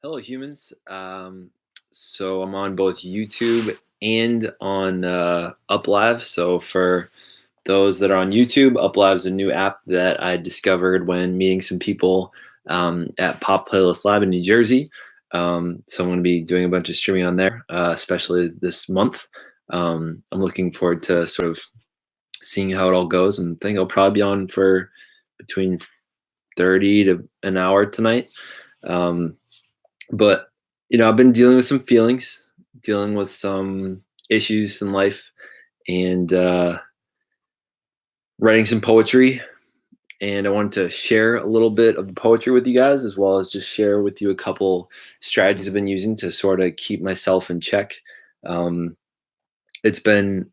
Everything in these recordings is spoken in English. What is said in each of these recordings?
Hello, humans. So I'm on both YouTube and on UpLive. So for those that are on YouTube, UpLive is a new app that I discovered when meeting some people at Pop Playlist Live in New Jersey. So I'm going to be doing a bunch of streaming on there, especially this month. I'm looking forward to sort of seeing how it all goes, and think I'll probably be on for between 30 to an hour tonight. Um, but I've been dealing with some feelings, dealing with some issues in life, and writing some poetry. And I wanted to share a little bit of the poetry with you guys, as well as just share with you a couple strategies I've been using to sort of keep myself in check. Um, it's been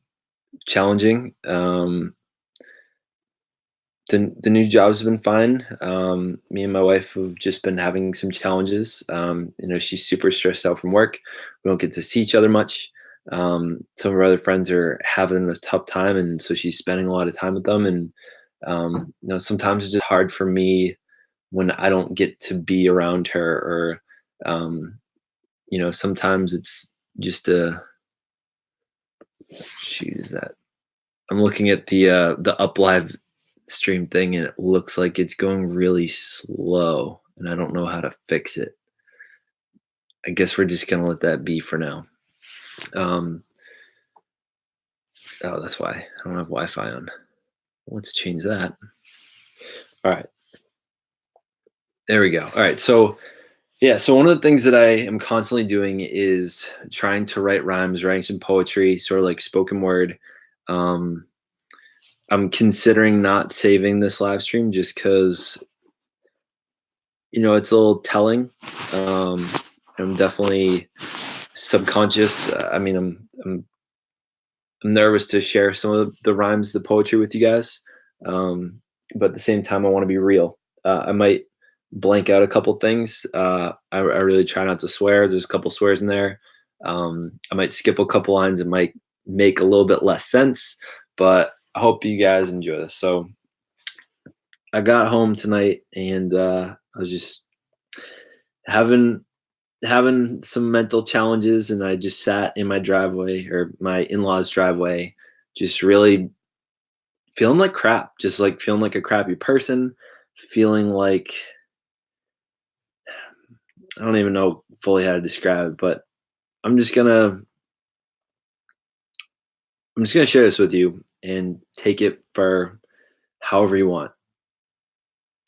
challenging. The new jobs have been fine. Me and my wife have just been having some challenges. She's super stressed out from work. We don't get to see each other much. Some of our other friends are having a tough time, and so she's spending a lot of time with them. And sometimes it's just hard for me when I don't get to be around her, or sometimes it's just a shoot. Is that I'm looking at the up live stream thing, and it looks like it's going really slow, and I don't know how to fix it. I guess we're just gonna let that be for now. Um, oh, that's why I don't have Wi-Fi on. Let's change that. All right, there we go. All right, so yeah, so one of the things that I am constantly doing is trying to write rhymes, writing some poetry, sort of like spoken word. Um, I'm considering not saving this live stream just because it's a little telling. Um, I'm definitely subconscious. I mean, I'm nervous to share some of the rhymes, the poetry with you guys, but at the same time, I want to be real. I might blank out a couple things. I really try not to swear. There's a couple swears in there. I might skip a couple lines. It might make a little bit less sense, but I hope you guys enjoy this. So I got home tonight, and I was just having some mental challenges, and I just sat in my driveway, or my in-laws driveway, just really feeling like crap, just like feeling like a crappy person, feeling like I don't even know fully how to describe it, but I'm just gonna I'm just gonna share this with you and take it for however you want.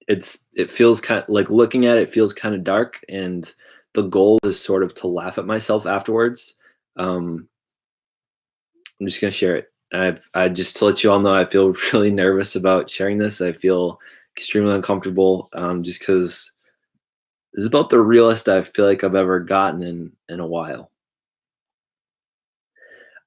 It feels kind of like, looking at it feels kind of dark, and the goal is sort of to laugh at myself afterwards. Um, I'm just gonna share it. I just, to let you all know, I feel really nervous about sharing this. I feel extremely uncomfortable, just because this is about the realest I feel like I've ever gotten in a while.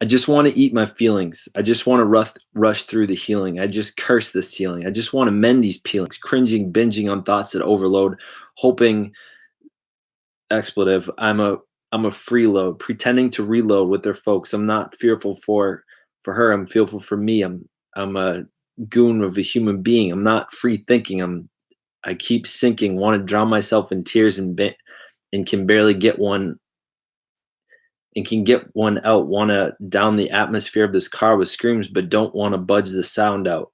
I just want to eat my feelings. I just want to rush through the healing. I just curse this ceiling. I just want to mend these peelings, cringing, binging on thoughts that overload, hoping expletive. I'm a freeload, pretending to reload with their folks. I'm not fearful for her. I'm fearful for me. I'm a goon of a human being. I'm not free thinking. I keep sinking, want to drown myself in tears, and can barely get one, and can get one out. Want to down the atmosphere of this car with screams, but don't want to budge the sound out.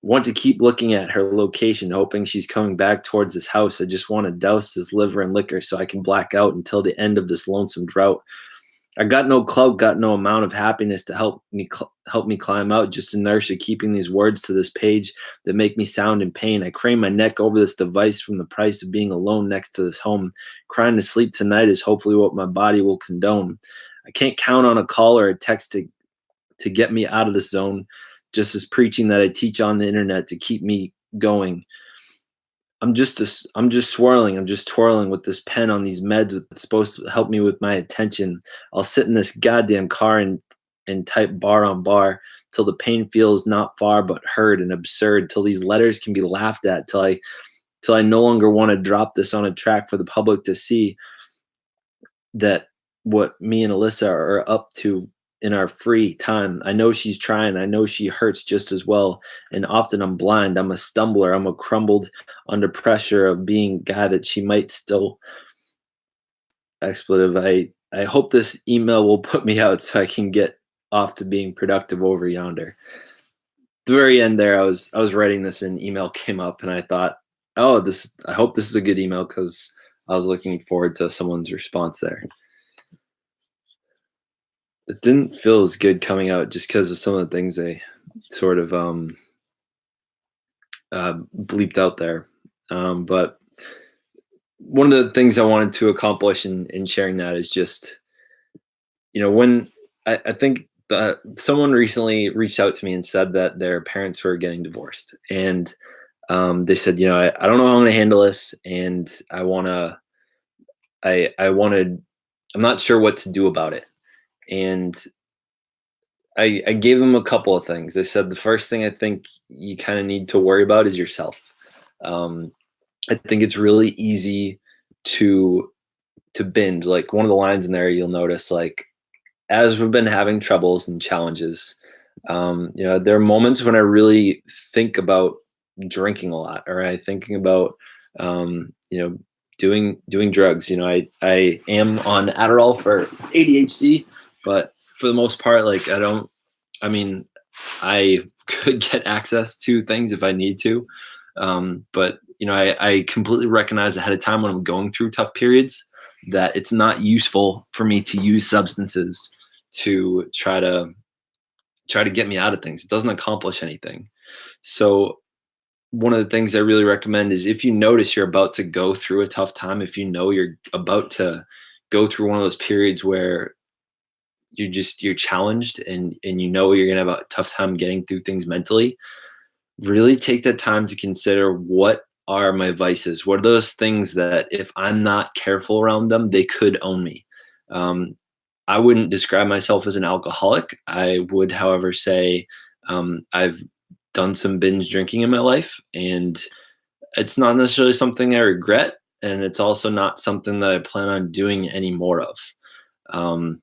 Want to keep looking at her location, hoping she's coming back towards this house. I just want to douse this liver in liquor so I can black out until the end of this lonesome drought. I got no clout, got no amount of happiness to help me climb out. Just inertia keeping these words to this page that make me sound in pain. I crane my neck over this device from the price of being alone next to this home. Crying to sleep tonight is hopefully what my body will condone. I can't count on a call or a text to get me out of this zone. Just as preaching that I teach on the internet to keep me going. I'm just swirling. I'm just twirling with this pen on these meds that's supposed to help me with my attention. I'll sit in this goddamn car and type bar on bar till the pain feels not far but heard and absurd, till these letters can be laughed at, till I no longer want to drop this on a track for the public to see that what me and Alyssa are up to in our free time. I know she's trying. I know she hurts just as well. And often I'm blind. I'm a stumbler. I'm a crumbled under pressure of being guy that she might still expletive. I hope this email will put me out so I can get off to being productive over yonder. The very end there, I was writing this and email came up and I thought, oh, this I hope this is a good email because I was looking forward to someone's response there. It didn't feel as good coming out just because of some of the things they sort of bleeped out there. But one of the things I wanted to accomplish in sharing that is just, when I think that someone recently reached out to me and said that their parents were getting divorced. And they said, I don't know how I'm going to handle this. And I wanted, I'm not sure what to do about it. And I gave them a couple of things. I said, the first thing I think you kind of need to worry about is yourself. Um, I think it's really easy to binge. Like one of the lines in there, you'll notice, like, as we've been having troubles and challenges, there are moments when I really think about drinking a lot, or I thinking about, doing drugs. I am on Adderall for ADHD, but for the most part, like I mean, I could get access to things if I need to. But I completely recognize ahead of time when I'm going through tough periods that it's not useful for me to use substances to try to get me out of things. It doesn't accomplish anything. So one of the things I really recommend is, if you notice you're about to go through a tough time, if you know you're about to go through one of those periods where you're challenged and you're gonna have a tough time getting through things mentally, really take that time to consider, what are my vices? What are those things that if I'm not careful around them, they could own me? Um, I wouldn't describe myself as an alcoholic. I would, however, say I've done some binge drinking in my life, and it's not necessarily something I regret, and it's also not something that I plan on doing any more of. Um,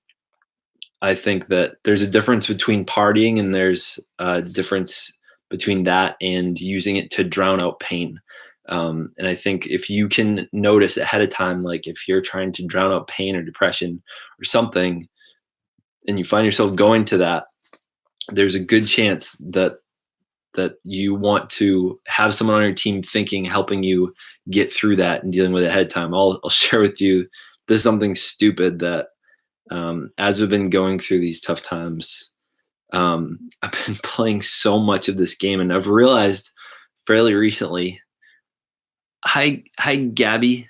I think that there's a difference between partying, and there's a difference between that and using it to drown out pain. And I think if you can notice ahead of time, like if you're trying to drown out pain or depression or something, and you find yourself going to that, there's a good chance that you want to have someone on your team thinking, helping you get through that and dealing with it ahead of time. I'll share with you, this is something stupid that, as we've been going through these tough times, I've been playing so much of this game, and I've realized fairly recently. Hi, Gabby.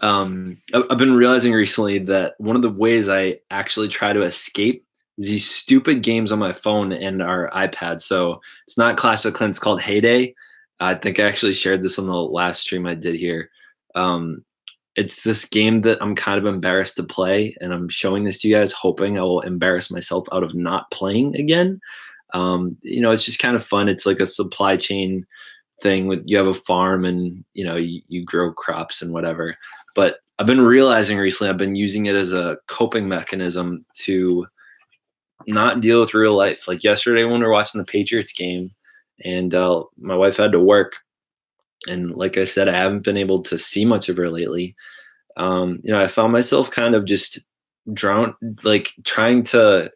I've been realizing recently that one of the ways I actually try to escape is these stupid games on my phone and our iPad. So it's not Clash of Clans, it's called Heyday. I think I actually shared this on the last stream I did here. Um, it's this game that I'm kind of embarrassed to play, and I'm showing this to you guys, hoping I will embarrass myself out of not playing again. It's just kind of fun. It's like a supply chain thing, with you have a farm and you grow crops and whatever. But I've been realizing recently I've been using it as a coping mechanism to not deal with real life. Like yesterday when we were watching the Patriots game, and my wife had to work, and like I said, I haven't been able to see much of her lately. I found myself kind of just drown like trying to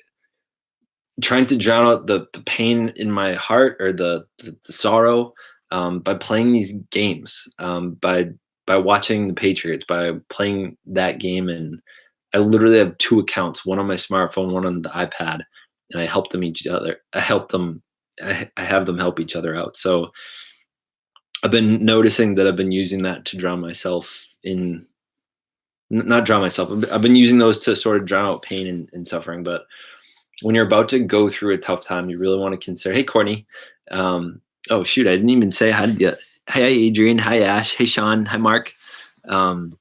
drown out the pain in my heart, or the sorrow, by playing these games, by watching the Patriots, by playing that game. And I literally have two accounts, one on my smartphone, one on the iPad, and I help them each other. I have them help each other out. So I've been noticing that I've been using that to drown myself in, not drown myself. I've been using those to sort of drown out pain and suffering. But when you're about to go through a tough time, you really want to consider. Hey, Courtney. Oh shoot, I didn't even say hi yet. Hi, Adrian. Hi, Ash. Hey, Sean. Hi, Mark. Um,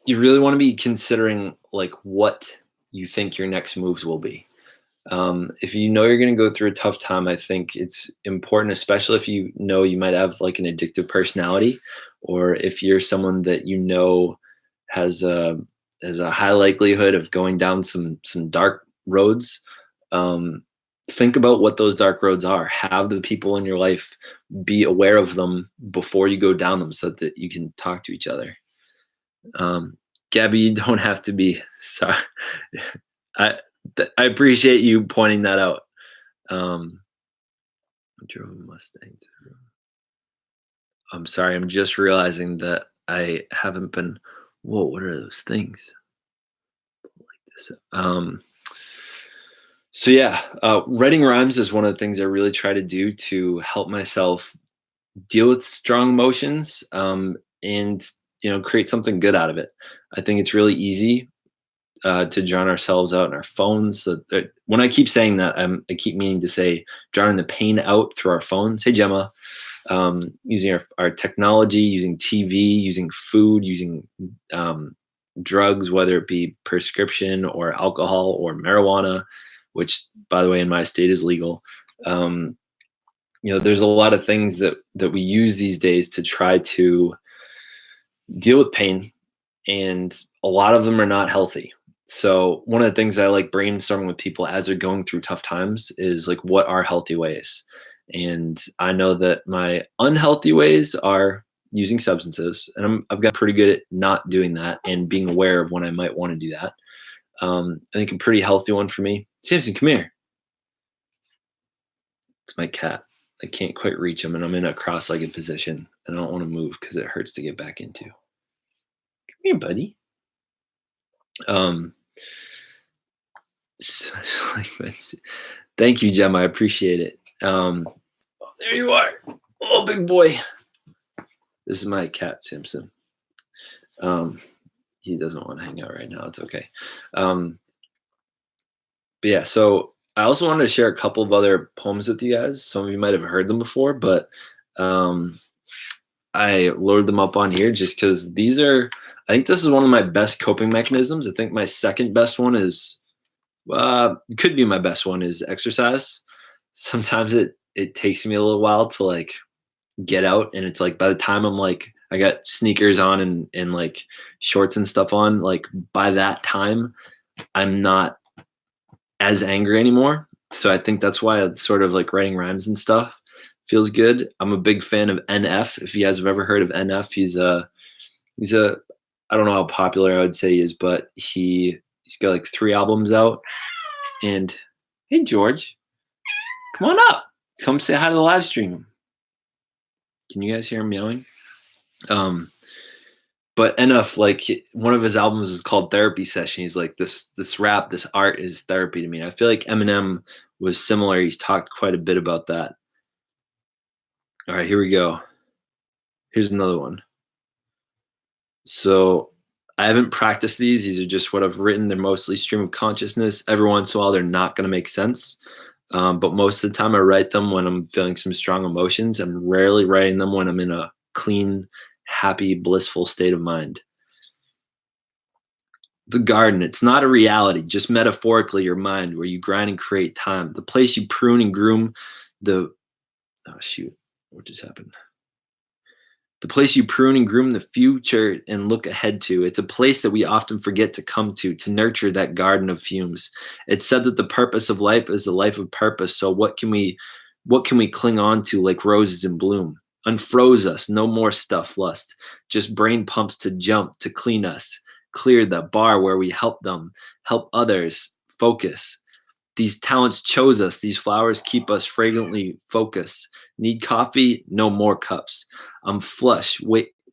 you really want to be considering, like, what you think your next moves will be. If you know you're going to go through a tough time, I think it's important, especially if you know you might have like an addictive personality, or if you're someone that has a high likelihood of going down some dark roads. Think about what those dark roads are. Have the people in your life be aware of them before you go down them, so that you can talk to each other. Um, Gabby, you don't have to be sorry. I I appreciate you pointing that out. Um, I drove a Mustang. I'm sorry. I'm just realizing that I haven't been. Whoa, what are those things? Um, so yeah, writing rhymes is one of the things I really try to do to help myself deal with strong emotions, and create something good out of it. I think it's really easy to drown ourselves out in our phones. So when I keep saying that, I keep meaning to say drowning the pain out through our phones. Hey Gemma, using our technology, using TV, using food, using um, drugs, whether it be prescription or alcohol or marijuana, which, by the way, in my state is legal. Um, there's a lot of things that we use these days to try to deal with pain, and a lot of them are not healthy. So one of the things I like brainstorming with people as they're going through tough times is like, what are healthy ways? And I know that my unhealthy ways are using substances, and I've got pretty good at not doing that and being aware of when I might want to do that. I think a pretty healthy one for me. Samson, come here. It's my cat. I can't quite reach him, and I'm in a cross-legged position, and I don't want to move because it hurts to get back into. Come here, buddy. Um, so, thank you, Gemma. I appreciate it. Oh, there you are. Oh, big boy. This is my cat, Simpson. Um, he doesn't want to hang out right now. It's okay. Um, but yeah, so I also wanted to share a couple of other poems with you guys. Some of you might have heard them before, but um, I loaded them up on here just because I think this is one of my best coping mechanisms. I think my second best one is, could be my best one is exercise. Sometimes it takes me a little while to like get out, and it's like by the time I'm like I got sneakers on and like shorts and stuff on, like by that time I'm not as angry anymore. So I think that's why it's sort of like writing rhymes and stuff feels good. I'm a big fan of NF. If you guys have ever heard of NF, he's a I don't know how popular I would say he is, but he's got like 3 albums out. And hey George, come on up. Come say hi to the live stream. Can you guys hear him meowing? Um, but enough. Like one of his albums is called Therapy Session. He's like this rap, this art is therapy to me. I feel like Eminem was similar. He's talked quite a bit about that. All right, here we go. Here's another one. So I haven't practiced these. These are just what I've written. They're mostly stream of consciousness. Every once in a while, they're not going to make sense. But most of the time, I write them when I'm feeling some strong emotions. I'm rarely writing them when I'm in a clean, happy, blissful state of mind. The garden, it's not a reality, just metaphorically your mind where you grind and create time. The place you prune and groom the oh shoot, what just happened? The place you prune and groom the future and look ahead to. It's a place that we often forget to come to nurture that garden of fumes. It's said that the purpose of life is a life of purpose. So what can we cling on to like roses in bloom? Unfroze us, no more stuff lust. Just brain pumps to jump, to clean us, clear the bar where we help them, help others, focus. These talents chose us. These flowers keep us fragrantly focused. Need coffee? No more cups. I'm flush,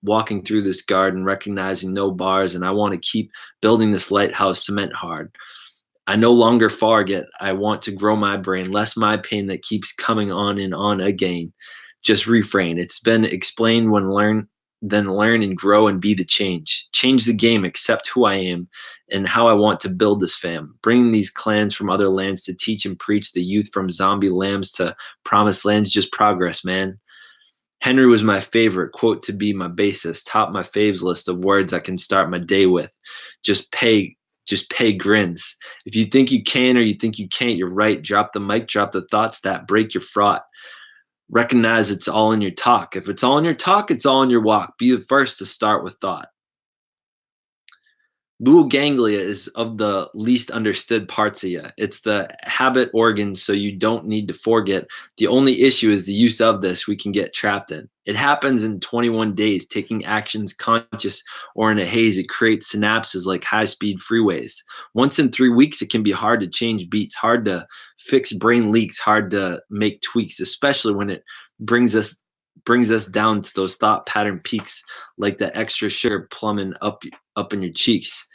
walking through this garden, recognizing no bars, and I want to keep building this lighthouse cement hard. I no longer forget. I want to grow my brain, less my pain that keeps coming on and on again. Just refrain. It's been explained then learn and grow and be the change. Change the game, accept who I am and how I want to build this fam. Bringing these clans from other lands to teach and preach the youth from zombie lambs to promised lands, just progress, man. Henry was my favorite quote to be my basis, top my faves list of words I can start my day with. Just pay, just pay grins. If you think you can or you think you can't, you're right. Drop the mic, drop the thoughts that break your fraught. Recognize it's all in your talk. If it's all in your talk, it's all in your walk. Be the first to start with thought. Little ganglia is of the least understood parts of you. It's the habit organ, so you don't need to forget. The only issue is the use of this we can get trapped in. It happens in 21 days, taking actions conscious or in a haze. It creates synapses like high speed freeways. Once in 3 weeks, it can be hard to change beats, hard to fix brain leaks, hard to make tweaks, especially when it brings us brings us down to those thought pattern peaks like that extra sugar plumbing up in your cheeks.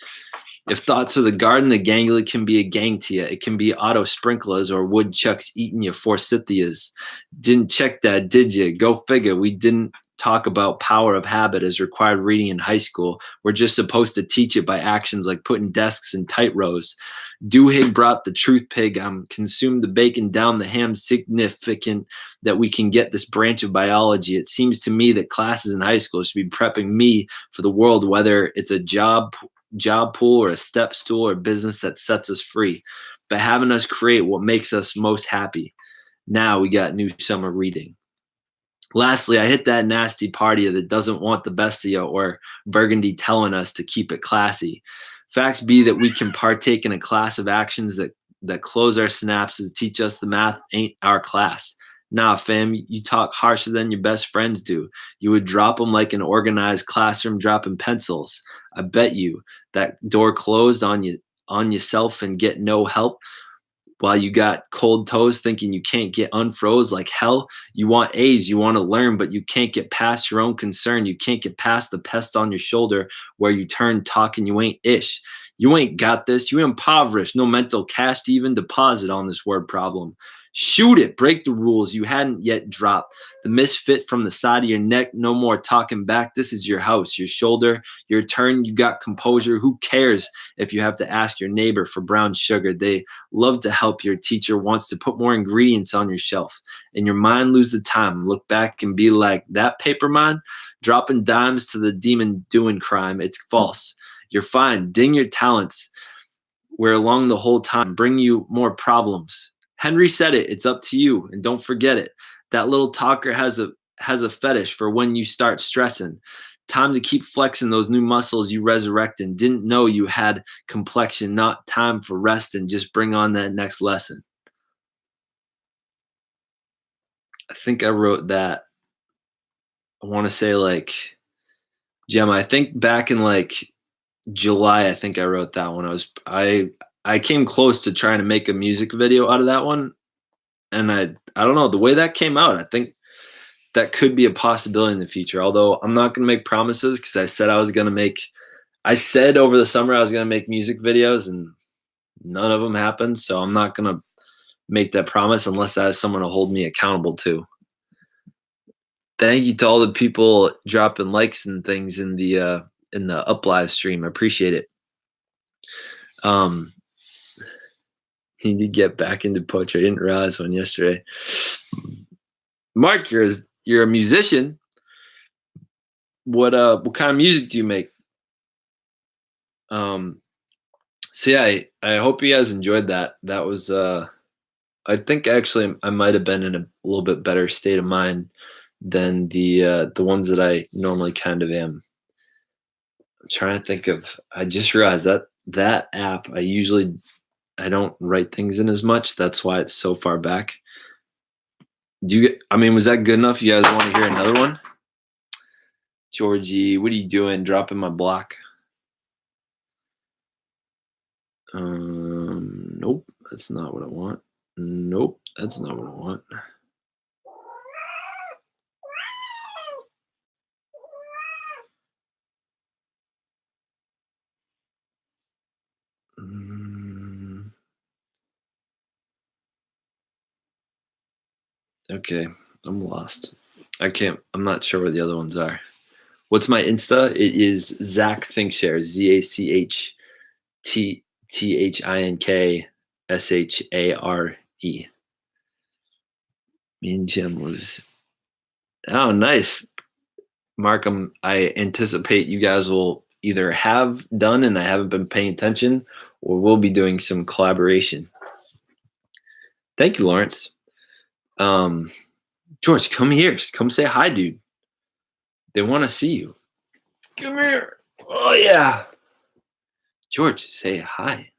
If thoughts are the garden, the ganglia can be a gang to you. It can be auto sprinklers or woodchucks eating your forsythias. Didn't check that, did you? Go figure. We didn't talk about power of habit as required reading in high school. We're just supposed to teach it by actions like putting desks in tight rows. Doohig brought the truth pig. Consumed the bacon, down the ham. Significant that we can get this branch of biology. It seems to me that classes in high school should be prepping me for the world, whether it's a job pool or a step stool or business that sets us free, but having us create what makes us most happy. Now we got new summer reading. Lastly, I hit that nasty party that doesn't want the best of you or Burgundy telling us to keep it classy. Facts be that we can partake in a class of actions that close our synapses, teach us the math ain't our class. Nah, fam, you talk harsher than your best friends do. You would drop them like an organized classroom dropping pencils. I bet you that door closed on yourself and get no help while you got cold toes thinking you can't get unfroze like hell. You want A's, you want to learn, but you can't get past your own concern. You can't get past the pest on your shoulder where you turn talking you ain't ish. You ain't got this. You impoverished. No mental cash to even deposit on this word problem. Shoot it. Break the rules you hadn't yet dropped. The misfit from the side of your neck. No more talking back. This is your house, your shoulder, your turn. You got composure. Who cares if you have to ask your neighbor for brown sugar? They love to help. Your teacher wants to put more ingredients on your shelf. And your mind lose the time. Look back and be like, that paper mine? Dropping dimes to the demon doing crime. It's false. You're fine. Ding your talents. Where along the whole time bring you more problems. Henry said it. It's up to you. And don't forget it. That little talker has a fetish for when you start stressing. Time to keep flexing those new muscles you resurrecting. Didn't know you had complexion. Not time for rest and just bring on that next lesson. I think I wrote that. I want to say like Gemma. I think back in like July. I think I wrote that one. I came close to trying to make a music video out of that one, and I don't know the way that came out. I think that could be a possibility in the future. Although I'm not going to make promises because I said I was going to make. I said over the summer I was going to make music videos, and none of them happened. So I'm not going to make that promise unless I have someone to hold me accountable to. Thank you to all the people dropping likes and things in the up live stream. I appreciate it. Need to get back into poetry. I didn't realize one yesterday. Mark, you're a musician. What kind of music do you make? So yeah, I hope you guys enjoyed that. That was I think actually I might have been in a little bit better state of mind than the ones that I normally kind of am. I'm trying to think of. I just realized that app I don't write things in as much. That's why it's so far back. I mean, was that good enough? You guys want to hear another one? Georgie, what are you doing? Dropping my block. Nope, that's not what I want. Nope, that's not what I want. Okay, I'm lost. I'm not sure where the other ones are. What's my Insta? It is Zach Thinkshare. ZachThinkshare. Me and Jim was. Oh, nice, Mark. I anticipate you guys will either have done and I haven't been paying attention, or we'll be doing some collaboration. Thank you, Lawrence. George, come here. Come say hi, dude. They want to see you. Come here. Oh, yeah. George, say hi.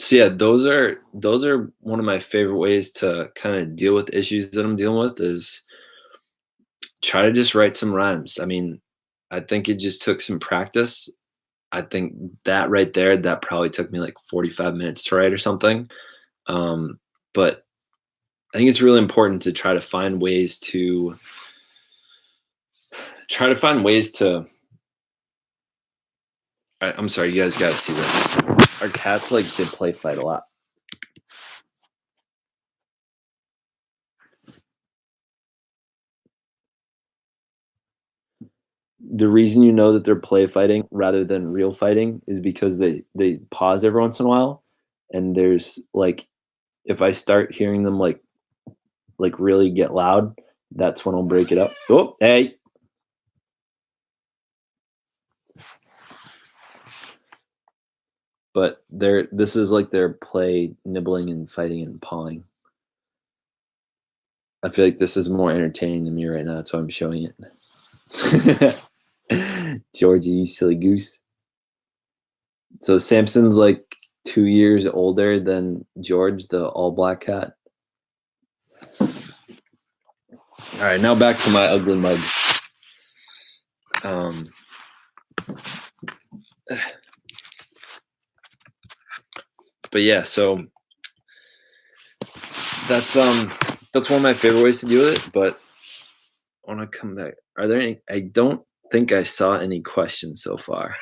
So yeah, those are one of my favorite ways to kind of deal with issues that I'm dealing with is try to just write some rhymes. I mean, I think it just took some practice. I think that right there, that probably took me like 45 minutes to write or something. But I think it's really important to try to find ways to. I'm sorry, you guys got to see this. Our cats like they play fight a lot. The reason you know that they're play fighting rather than real fighting is because they pause every once in a while, and there's like if I start hearing them like really get loud, that's when I'll break it up. Oh, hey. But this is like their play nibbling and fighting and pawing. I feel like this is more entertaining than me right now, that's why I'm showing it. Georgie, you silly goose. So Samson's like 2 years older than George, the all black cat. All right, now back to my ugly mug. Um, but yeah, so that's one of my favorite ways to deal with it. But I want to come back. Are there any? I don't think I saw any questions so far.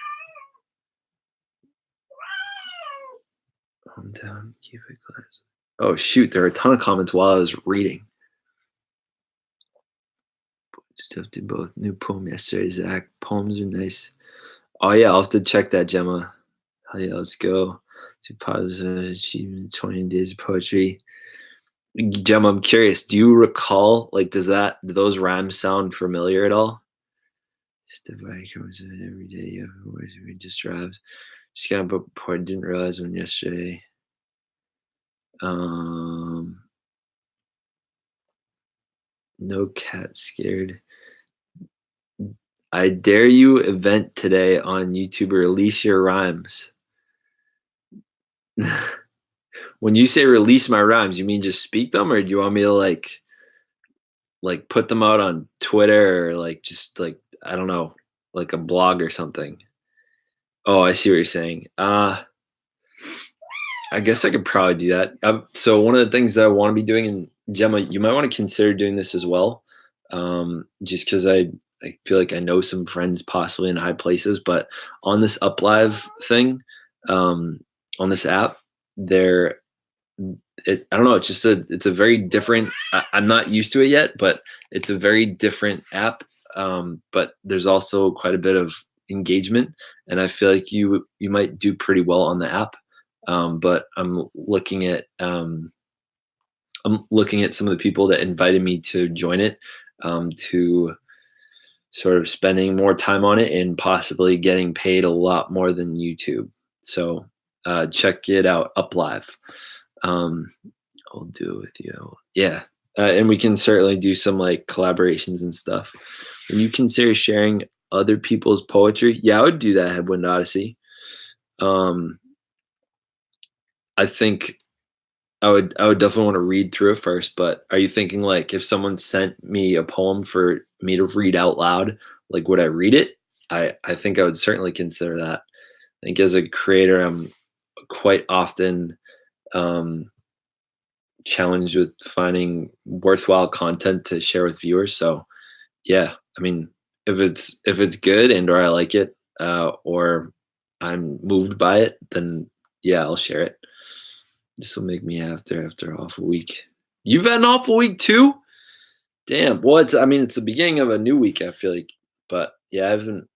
Hometown, keep it class. Oh shoot, there are a ton of comments while I was reading. Stuff did both. New poem yesterday, Zach. Poems are nice. Oh yeah, I'll have to check that, Gemma. Oh yeah, let's go. To positive achievement, 20 days of poetry. Gemma, I'm curious. Do you recall? Like, do those rhymes sound familiar at all? Step by comes in every day. You have words we just drives. Just got a report. Didn't realize one yesterday. Um, no cat scared. I dare you event today on YouTube. Release your rhymes. When you say release my rhymes, you mean just speak them, or do you want me to like put them out on Twitter or like just like I don't know, like a blog or something? Oh, I see what you're saying. I guess I could probably do that. So one of the things that I want to be doing, and Gemma, you might want to consider doing this as well, just because I feel like I know some friends possibly in high places, but on this Up Live thing, um, on this app, there I don't know, it's a very different. I'm not used to it yet, but it's a very different app. But there's also quite a bit of engagement, and I feel like you might do pretty well on the app. But I'm looking at some of the people that invited me to join it, to sort of spending more time on it and possibly getting paid a lot more than YouTube. So check it out, Up Live. Um, I'll do it with you. Yeah. And we can certainly do some like collaborations and stuff. When you consider sharing other people's poetry, yeah, I would do that, Headwind Odyssey. Um, I think I would definitely want to read through it first, but are you thinking like if someone sent me a poem for me to read out loud, like would I read it? I think I would certainly consider that. I think as a creator, I'm quite often um challenged with finding worthwhile content to share with viewers. So yeah, I mean, if it's good and or I like it, or I'm moved by it, then yeah, I'll share it. This will make me after an awful week. You've had an awful week too? Damn. Well, it's the beginning of a new week, I feel like. But yeah, I haven't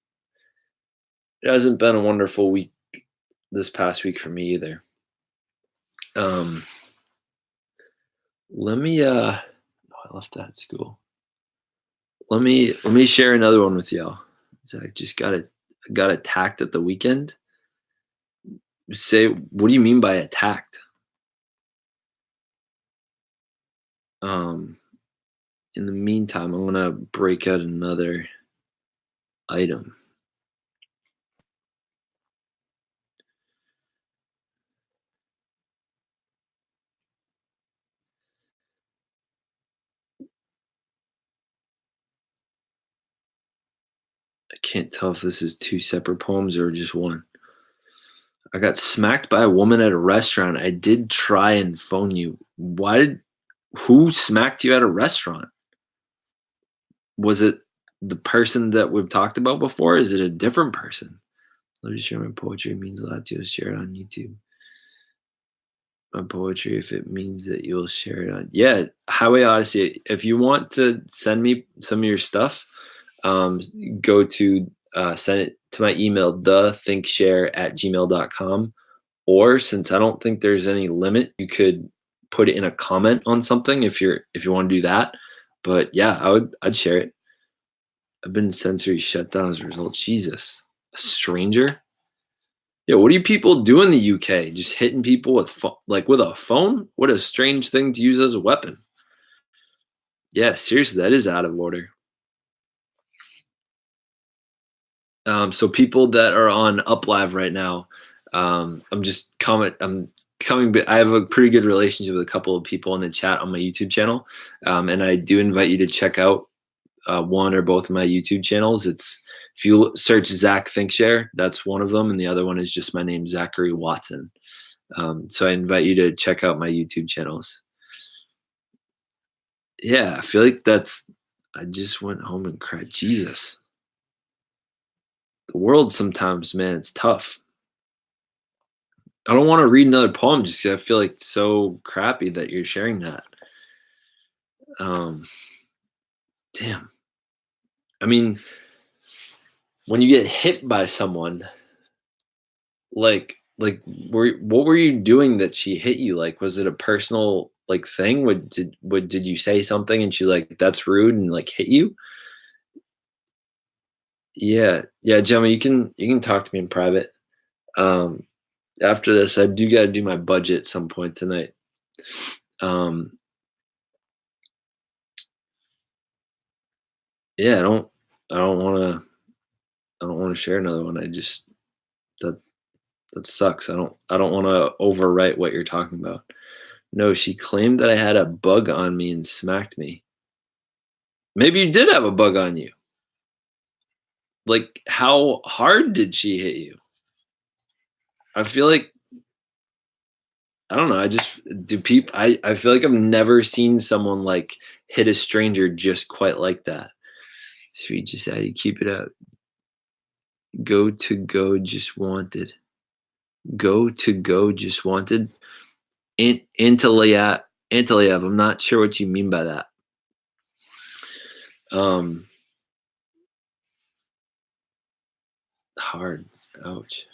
it hasn't been a wonderful week this past week for me either. Um let me I left that at school. Let me share another one with y'all. So I just got attacked at the weekend. Say, what do you mean by attacked? Um, in the meantime, I'm gonna break out another. Item. I can't tell if this is two separate poems or just one. I got smacked by a woman at a restaurant. I did try and phone you. Who smacked you at a restaurant? Was it the person that we've talked about before? Is it a different person? Let me share my poetry. It means a lot to share it on YouTube. My poetry, if it means that you'll share it on, yeah, Highway Odyssey. If you want to send me some of your stuff, um, go to send it to my email, thethinkshare@gmail.com. Or since I don't think there's any limit, you could put it in a comment on something if you want to do that. But yeah, I'd share it. I've been sensory shut down as a result. Jesus, a stranger. Yeah, what do you people do in the UK? Just hitting people with like with a phone? What a strange thing to use as a weapon. Yeah, seriously, that is out of order. So people that are on UpLive right now, I'm coming, but I have a pretty good relationship with a couple of people in the chat on my YouTube channel, and I do invite you to check out one or both of my YouTube channels. It's if you search Zach Thinkshare, that's one of them, and the other one is just my name, Zachary Watson. So I invite you to check out my YouTube channels. Yeah, I feel like that's. I just went home and cried. Jesus, the world sometimes, man, it's tough. I don't want to read another poem just 'cause I feel like it's so crappy that you're sharing that. Um, damn. I mean, when you get hit by someone, what were you doing that she hit you? Like, was it a personal like thing? Did you say something and she's like, that's rude and like hit you? Yeah, yeah, Gemma, you can talk to me in private. Um, After this, I do got to do my budget at some point tonight. Um, yeah, I don't want to, I don't want to share another one. I just that that sucks. I don't want to overwrite what you're talking about. No, she claimed that I had a bug on me and smacked me. Maybe you did have a bug on you. Like, how hard did she hit you? I feel like I don't know. I just do people. I feel like I've never seen someone like hit a stranger just quite like that. Sweet, just how you keep it up. Go to go, just wanted. Go to go, just wanted. Antilia, Antiliev. I'm not sure what you mean by that. Um, Hard. Ouch.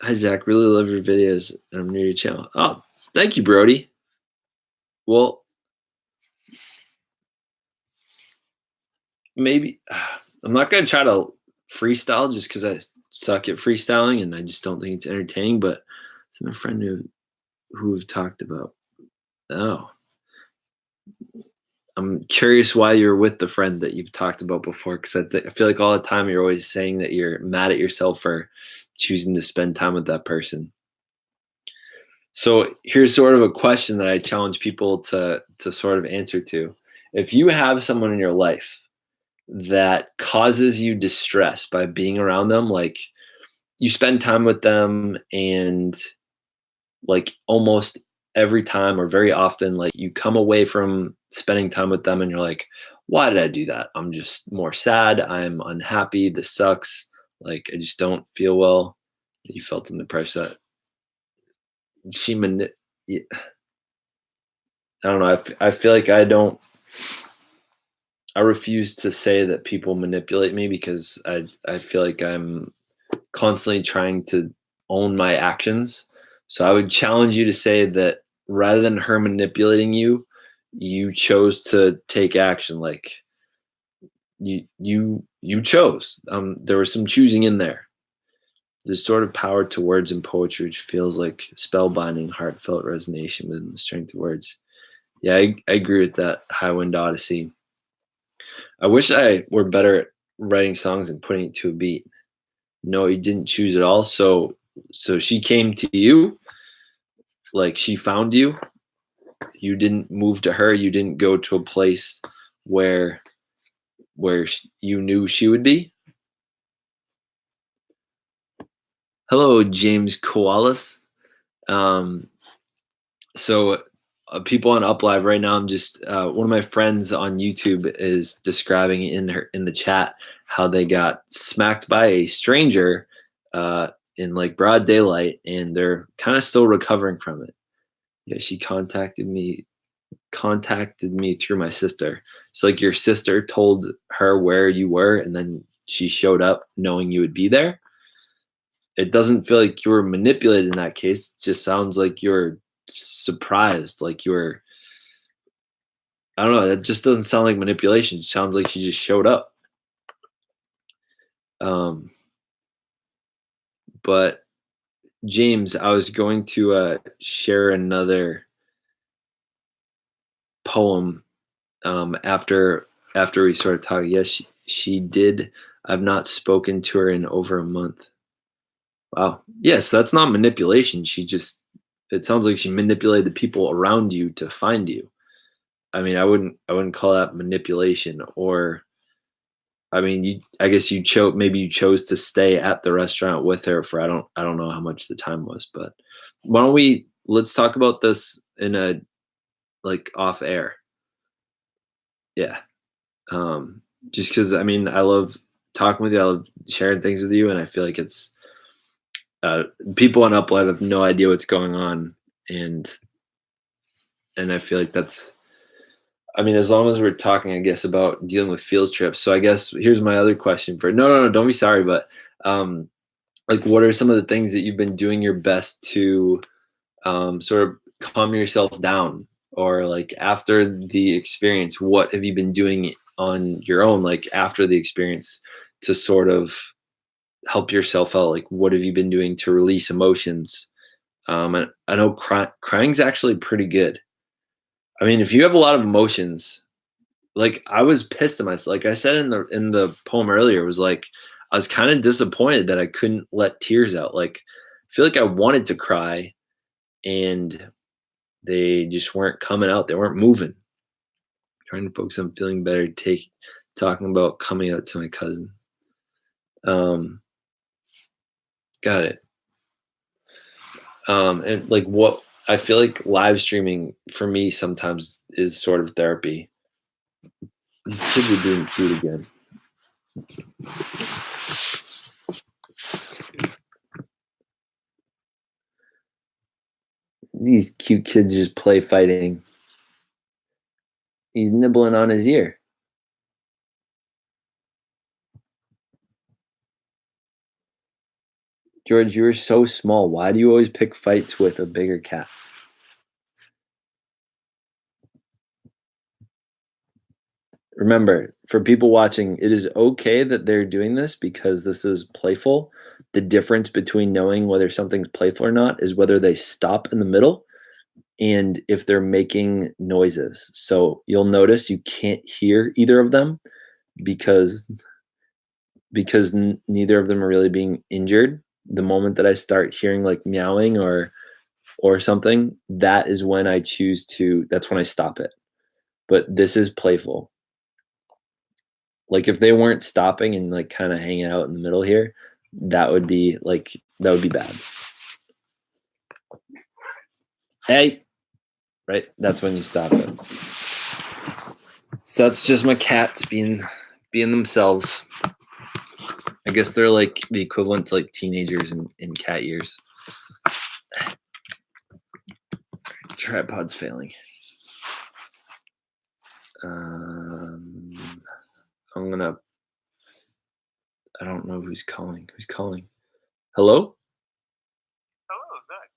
Hi Zach, really love your videos, and I'm new to your channel. Oh, thank you, Brody. Well, maybe I'm not gonna try to freestyle just because I suck at freestyling and I just don't think it's entertaining. But some a friend who we've talked about. Oh, I'm curious why you're with the friend that you've talked about before. Because I feel like all the time you're always saying that you're mad at yourself for choosing to spend time with that person. So here's sort of a question that I challenge people to sort of answer to. If you have someone in your life that causes you distress by being around them, like you spend time with them and like almost every time or very often, like you come away from spending time with them and you're like, why did I do that? I'm just more sad. I'm unhappy. This sucks. Like I just don't feel well. You felt in the pressure that she yeah, I don't know. I feel like I refuse to say that people manipulate me because I feel like I'm constantly trying to own my actions. So I would challenge you to say that rather than her manipulating you, you chose to take action. Like you chose. There was some choosing in there. There's sort of power to words in poetry, which feels like spellbinding, heartfelt resonation within the strength of words. Yeah, I agree with that. High Wind Odyssey. I wish I were better at writing songs and putting it to a beat. No, you didn't choose at all. So she came to you, like she found you. You didn't move to her. You didn't go to a place where you knew she would be. Hello, James Koalas. Um, so people on UpLive right now, I'm just one of my friends on YouTube is describing in the chat how they got smacked by a stranger uh, in like broad daylight, and they're kind of still recovering from it. Yeah, she contacted me through my sister. So like your sister told her where you were, and then she showed up knowing you would be there. It doesn't feel like you were manipulated in that case. It just sounds like you're surprised, like you were. I don't know. That just doesn't sound like manipulation. It sounds like she just showed up. Um, but James, I was going to share another poem after we started talking. Yes, she did. I've not spoken to her in over a month. Wow. Yes, that's not manipulation. It sounds like she manipulated the people around you to find you. I mean, I wouldn't call that manipulation. Or I mean, I guess maybe you chose to stay at the restaurant with her for I don't know how much the time was, but why don't let's talk about this in a like off air. Yeah. Um just because I mean I love talking with you, I love sharing things with you, and I feel like it's uh people on Uplive have no idea what's going on, and I feel like that's I mean, as long as we're talking, I guess, about dealing with field trips. So I guess here's my other question for no, don't be sorry, but um, like, what are some of the things that you've been doing your best to sort of calm yourself down, or like after the experience, what have you been doing on your own, like after the experience, to sort of help yourself out? Like, what have you been doing to release emotions? And I know crying's actually pretty good. I mean, if you have a lot of emotions, like I was pissed at myself. Like I said in the poem earlier, it was like I was kind of disappointed that I couldn't let tears out. Like I feel like I wanted to cry, and they just weren't coming out. They weren't moving. Trying to focus on feeling better. Talking about coming out to my cousin. Um, got it. And like what I feel like live streaming for me sometimes is sort of therapy. These kids are being cute again. These cute kids just play fighting. He's nibbling on his ear. George, you are so small. Why do you always pick fights with a bigger cat? Remember, for people watching, it is okay that they're doing this because this is playful. The difference between knowing whether something's playful or not is whether they stop in the middle and if they're making noises. So you'll notice you can't hear either of them because neither of them are really being injured. The moment that I start hearing like meowing or something, that is when that's when I stop it. But this is playful. Like if they weren't stopping and like kind of hanging out in the middle here, that would be bad. Hey, right? That's when you stop it. So that's just my cats being themselves. I guess they're like the equivalent to like teenagers in cat years. Tripod's failing. I don't know who's calling. Who's calling? Hello? Hello, Zach.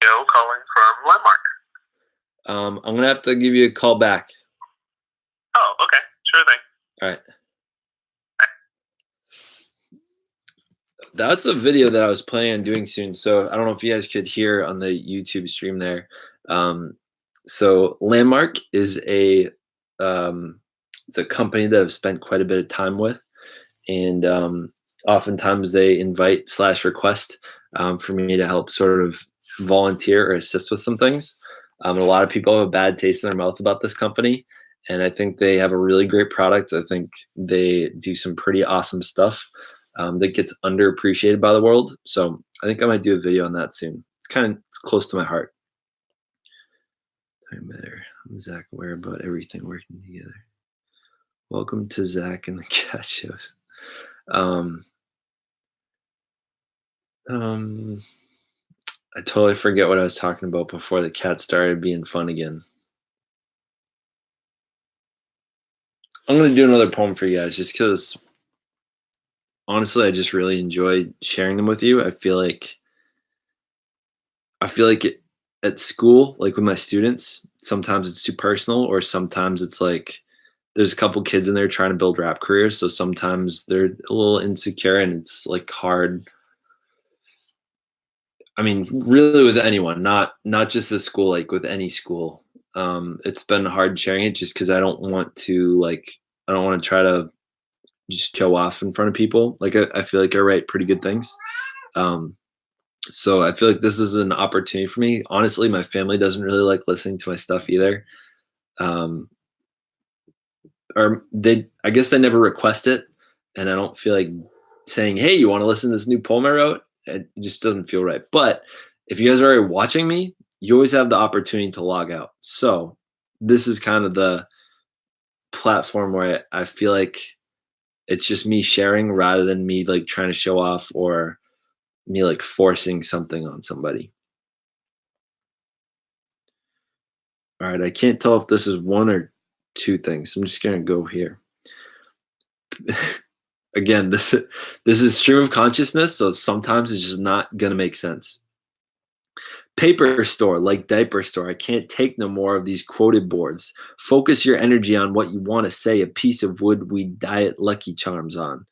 Joe calling from Landmark. I'm gonna have to give you a call back. Oh, okay. Sure thing. All right. That's a video that I was planning on doing soon. So I don't know if you guys could hear on the YouTube stream there. So Landmark is a It's a company that I've spent quite a bit of time with, and oftentimes they invite slash request for me to help sort of volunteer or assist with some things. And a lot of people have a bad taste in their mouth about this company, and I think they have a really great product. I think they do some pretty awesome stuff that gets underappreciated by the world. So I think I might do a video on that soon. It's close to my heart. Time better. I'm Zach aware about everything working together. Welcome to Zach and the Cat Shows. Um, um, I totally forget what I was talking about before the cat started being fun again. I'm gonna do another poem for you guys, just because honestly, I just really enjoy sharing them with you. I feel like at school, like with my students, sometimes it's too personal, or sometimes it's like there's a couple kids in there trying to build rap careers, so sometimes they're a little insecure and it's like hard. I mean, really with anyone, not just the school, like with any school. It's been hard sharing it just because I don't want to try to just show off in front of people. Like I feel like I write pretty good things. Um, so I feel like this is an opportunity for me. Honestly, my family doesn't really like listening to my stuff either. Um, or I guess they never request it, and I don't feel like saying, "Hey, you want to listen to this new poem I wrote?" It just doesn't feel right. But if you guys are already watching me, you always have the opportunity to log out. So this is kind of the platform where I feel like it's just me sharing rather than me like trying to show off or me like forcing something on somebody. All right, I can't tell if this is one or two things. So I'm just gonna go here. Again, this is stream of consciousness, so sometimes it's just not gonna make sense. Paper store, like diaper store. I can't take no more of these quoted boards. Focus your energy on what you want to say. A piece of wood we diet Lucky Charms on.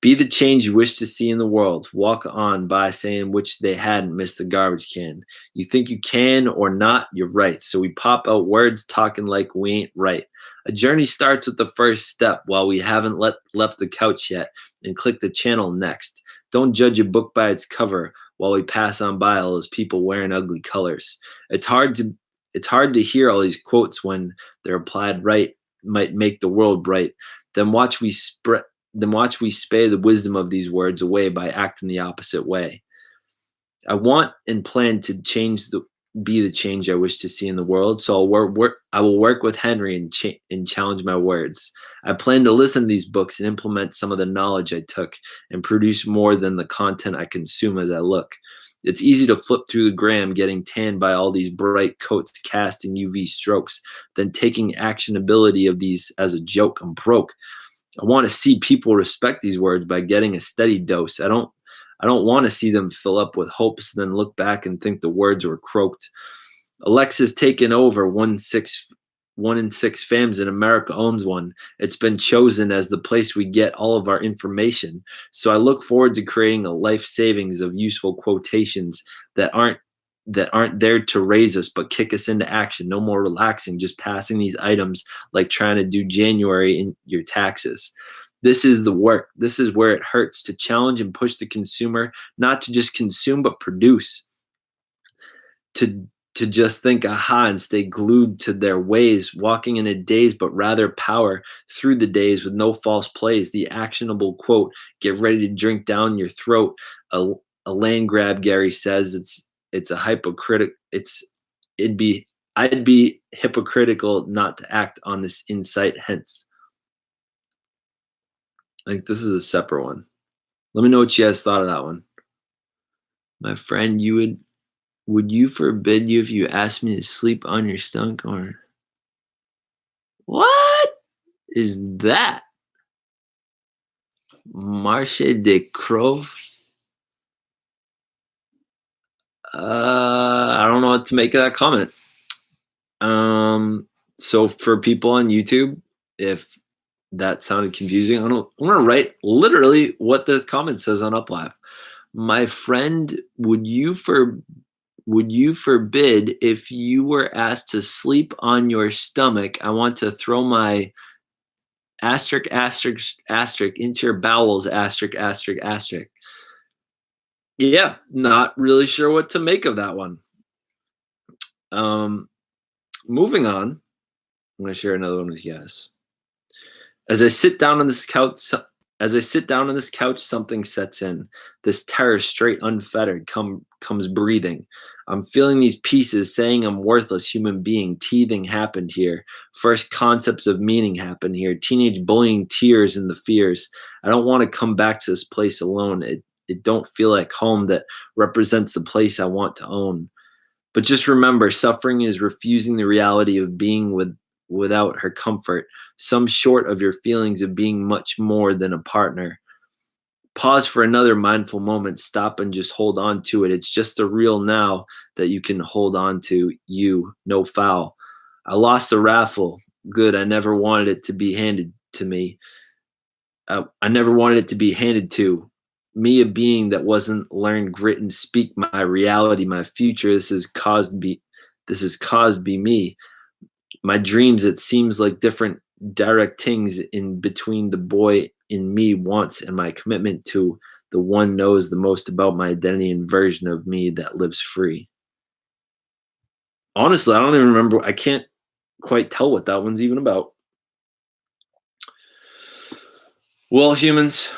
Be the change you wish to see in the world. Walk on by saying which they hadn't missed the garbage can. You think you can or not, you're right. So we pop out words talking like we ain't right. A journey starts with the first step while we haven't left the couch yet and click the channel next. Don't judge a book by its cover while we pass on by all those people wearing ugly colors. It's hard to it's hard to hear all these quotes when they're applied right might make the world bright. Then watch we spay the wisdom of these words away by acting the opposite way. I want and plan to be the change I wish to see in the world. So I will work with Henry and challenge my words. I plan to listen to these books and implement some of the knowledge I took and produce more than the content I consume as I look. It's easy to flip through the gram, getting tanned by all these bright coats casting UV strokes, then taking actionability of these as a joke. I'm broke. I want to see people respect these words by getting a steady dose. I don't want to see them fill up with hopes, then look back and think the words were croaked. Alexa's taken over 1 in 6 fams in America owns one. It's been chosen as the place we get all of our information. So I look forward to creating a life savings of useful quotations that aren't there to raise us but kick us into action. No more relaxing, just passing these items like trying to do January in your taxes. This is the work. This is where it hurts to challenge and push the consumer not to just consume but produce. To to just think aha and stay glued to their ways, walking in a daze, but rather power through the days with no false plays. The actionable quote, get ready to drink down your throat. A, a land grab, Gary says, it's a hypocritic it'd be I'd be hypocritical not to act on this insight hence. I think this is a separate one. Let me know what you guys thought of that one. My friend, would you forbid you if you asked me to sleep on your stomach or what is that? Marche de Crove? I don't know what to make of that comment. So for people on YouTube, if that sounded confusing, I'm gonna write literally what this comment says on Uplive. My friend, would you forbid if you were asked to sleep on your stomach? I want to throw my asterisk, asterisk, asterisk, into your bowels, asterisk, asterisk, asterisk. Yeah, not really sure what to make of that one. Um, moving on, I'm going to share another one with you guys. As I sit down on this couch, something sets in. This terror, straight unfettered, comes breathing. I'm feeling these pieces saying I'm worthless human being. Teething happened here. First concepts of meaning happened here. Teenage bullying, tears, and the fears. I don't want to come back to this place alone. It don't feel like home that represents the place I want to own. But just remember, suffering is refusing the reality of being without her comfort, some short of your feelings of being much more than a partner. Pause for another mindful moment, stop and just hold on to it. It's just the real now that you can hold on to, you, no foul. I lost the raffle. Good, I never wanted it to be handed to me. I never wanted it to be handed to me, a being that wasn't learned grit and speak my reality, my future. This has caused be me. My dreams, it seems like different direct things in between the boy in me wants and my commitment to the one knows the most about my identity and version of me that lives free. Honestly, I don't even remember. I can't quite tell what that one's even about. Well, humans,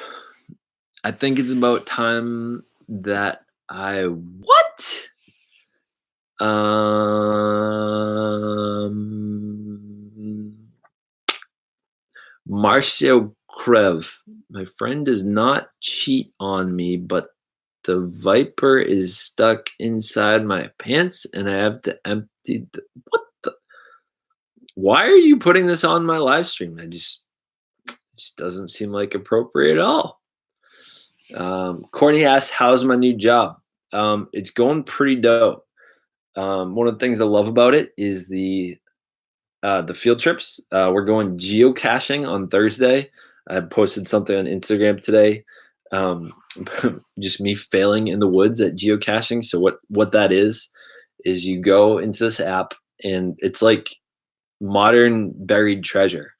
I think it's about time that I what? Marcio Krev. My friend does not cheat on me, but the viper is stuck inside my pants and I have to empty what the why are you putting this on my live stream? Just doesn't seem like appropriate at all. Courtney asks, how's my new job? It's going pretty dope. One of the things I love about it is the field trips. We're going geocaching on Thursday. I posted something on Instagram today. Just me failing in the woods at geocaching. So what that is you go into this app and it's like modern buried treasure.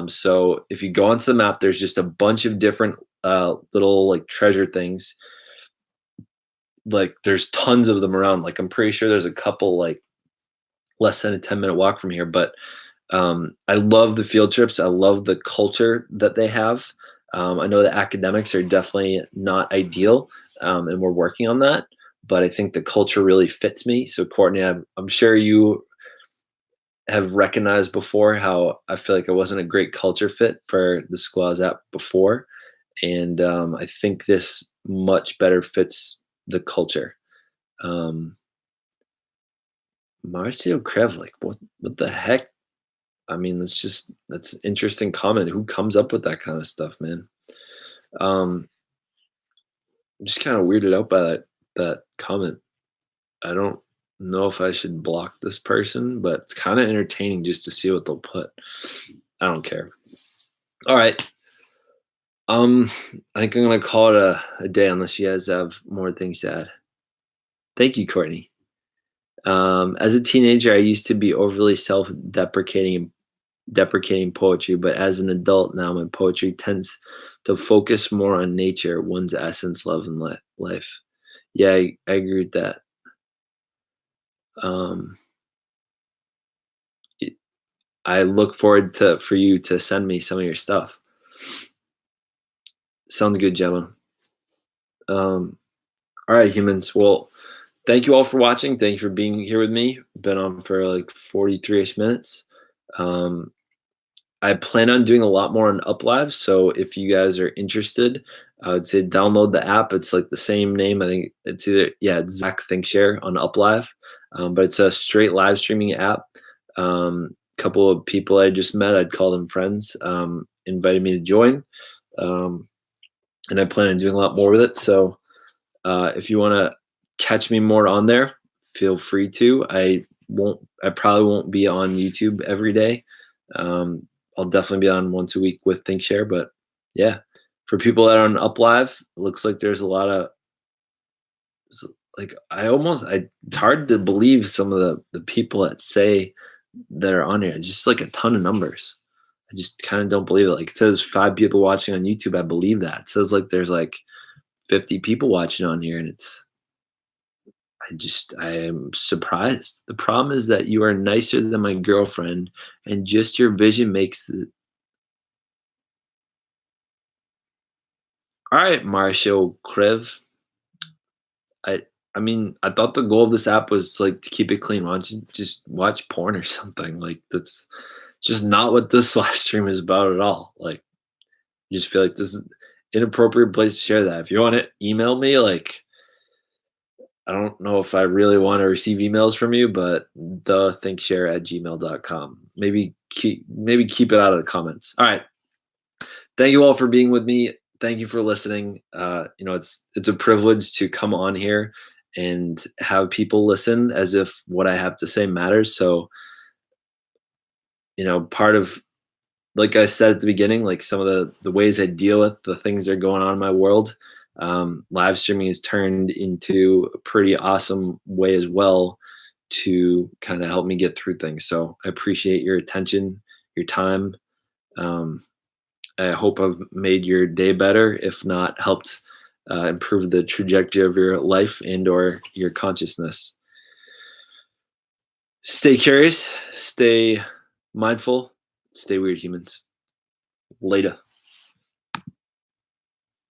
So if you go onto the map, there's just a bunch of different little like treasure things. Like there's tons of them around. Like I'm pretty sure there's a couple like less than a 10-minute walk from here. But I love the field trips. I love the culture that they have. I know the academics are definitely not ideal, and we're working on that. But I think the culture really fits me. So Courtney, I'm sure you have recognized before how I feel like I wasn't a great culture fit for the school I was at before. And I think this much better fits the culture. Marcio Krevlik, what the heck? I mean, that's an interesting comment. Who comes up with that kind of stuff, man? I'm just kind of weirded out by that comment. I don't know if I should block this person, but it's kind of entertaining just to see what they'll put. I don't care. All right. I think I'm gonna call it a day unless you guys have more things to add. Thank you, Courtney. As a teenager, I used to be overly deprecating poetry, but as an adult now, my poetry tends to focus more on nature, one's essence, love, and life. Yeah, I agree with that. Um, I look forward for you to send me some of your stuff. Sounds good, Gemma. All right, humans. Well, thank you all for watching. Thank you for being here with me. Been on for like 43-ish minutes. I plan on doing a lot more on UpLive. So if you guys are interested, I would say download the app. It's like the same name. I think it's it's Zach ThinkShare on UpLive. But it's a straight live streaming app. Couple of people I just met, I'd call them friends, invited me to join. And I plan on doing a lot more with it. So if you want to catch me more on there, feel free to. I probably won't be on YouTube every day. I'll definitely be on once a week with ThinkShare, but yeah, for people that are on UpLive, it looks like there's a lot of like it's hard to believe some of the people that say that are on here. It's just like a ton of numbers. I just kind of don't believe it. Like it says 5 people watching on YouTube. I believe that. It says like there's like 50 people watching on here, and I am surprised. The problem is that you are nicer than my girlfriend, and just your vision makes it. All right, Marshall Kriv. I I mean, I thought the goal of this app was like to keep it clean. Why don't you just watch porn or something? Like that's just not what this live stream is about at all. Like, I just feel like this is inappropriate place to share that. If you want to email me, like I don't know if I really want to receive emails from you, but thethinkshare@gmail.com. Maybe keep it out of the comments. All right. Thank you all for being with me. Thank you for listening. It's a privilege to come on here and have people listen as if what I have to say matters. So, part of, like I said at the beginning, like some of the ways I deal with the things that are going on in my world, live streaming has turned into a pretty awesome way as well to kind of help me get through things. So I appreciate your attention, your time. Um, I hope I've made your day better, if not helped improve the trajectory of your life and or your consciousness. Stay curious, stay mindful, stay weird, humans. Later.